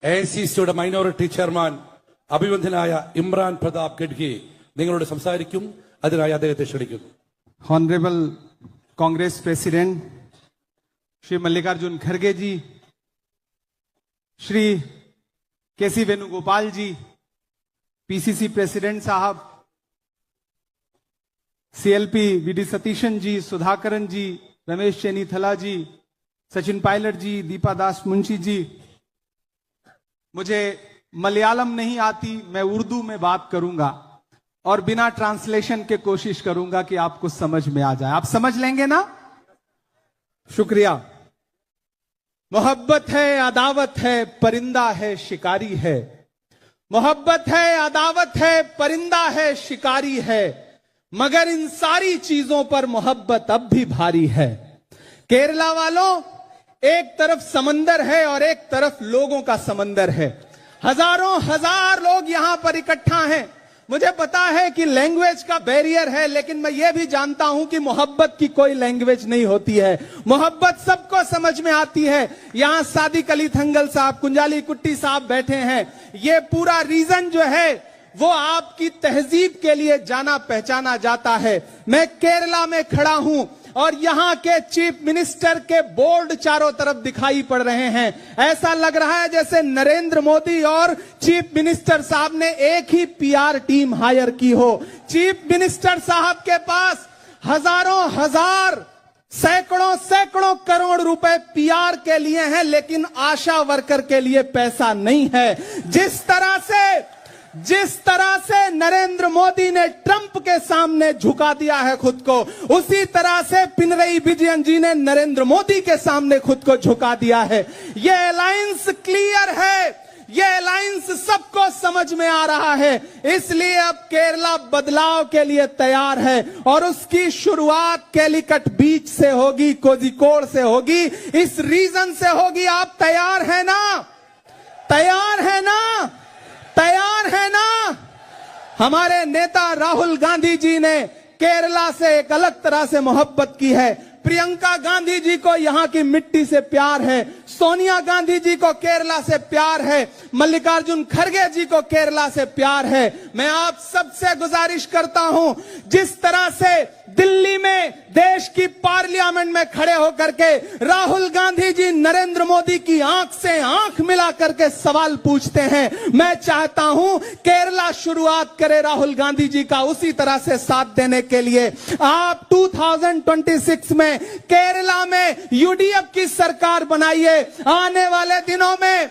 AICC minority chairman അഭിവന്ദനായ Imran Pratapgarhi നിങ്ങളോട് സംസാരിക്കും. അതിനായി അദ്ദേഹത്തെ ക്ഷണിക്കുന്നു. Honorable Congress President Shri Mallikarjun Kharge ji, Shri KC Venugopal ji, PCC President Sahab, CLP VD Satishan ji, Sudhakaran ji, Ramesh Chenithala ji, Sachin Pilot ji, Deepa Das Munshi ji. मुझे मलयालम नहीं आती, मैं उर्दू में बात करूंगा और बिना ट्रांसलेशन के कोशिश करूंगा कि आपको समझ में आ जाए. आप समझ लेंगे ना? शुक्रिया. मोहब्बत है, अदावत है, परिंदा है, शिकारी है. मोहब्बत है, अदावत है, परिंदा है, शिकारी है, मगर इन सारी चीजों पर मोहब्बत अब भी भारी है. केरला वालों, एक तरफ समंदर है और एक तरफ लोगों का समंदर है. हजारों हजार लोग यहां पर इकट्ठा हैं. मुझे पता है कि लैंग्वेज का बैरियर है, लेकिन मैं यह भी जानता हूं कि मोहब्बत की कोई लैंग्वेज नहीं होती है. मोहब्बत सबको समझ में आती है. यहां सादिक अली थंगल साहब, कुंजाली कुट्टी साहब बैठे हैं. ये पूरा रीजन जो है वो आपकी तहजीब के लिए जाना पहचाना जाता है. मैं केरला में खड़ा हूं और यहां के चीफ मिनिस्टर के बोर्ड चारों तरफ दिखाई पड़ रहे हैं. ऐसा लग रहा है जैसे नरेंद्र मोदी और चीफ मिनिस्टर साहब ने एक ही पीआर टीम हायर की हो. चीफ मिनिस्टर साहब के पास हजारों हजार, सैकड़ों सैकड़ों करोड़ रुपए पीआर के लिए हैं, लेकिन आशा वर्कर के लिए पैसा नहीं है. जिस तरह से नरेंद्र मोदी ने ट्रंप के सामने झुका दिया है खुद को, उसी तरह से पिनरई विजयन जी ने नरेंद्र मोदी के सामने खुद को झुका दिया है. ये अलायंस क्लियर है, ये अलायंस सबको समझ में आ रहा है. इसलिए अब केरला बदलाव के लिए तैयार है और उसकी शुरुआत कैलिकट बीच से होगी, कोझिकोड से होगी, इस रीजन से होगी. आप तैयार है ना? तैयार है ना? तैयार है ना? हमारे नेता राहुल गांधी जी ने केरला से एक अलग तरह से मोहब्बत की है. प्रियंका गांधी जी को यहां की मिट्टी से प्यार है. सोनिया गांधी जी को केरला से प्यार है. मल्लिकार्जुन खड़गे जी को केरला से प्यार है. मैं आप सबसे गुजारिश करता हूं, जिस तरह से दिल्ली में देश की पार्लियामेंट में खड़े होकर के राहुल गांधी जी नरेंद्र मोदी की आंख से आंख मिला करके सवाल पूछते हैं, मैं चाहता हूं केरला शुरुआत करे राहुल गांधी जी का उसी तरह से साथ देने के लिए. आप 2026 में केरला में यूडीएफ की सरकार बनाइए. आने वाले दिनों में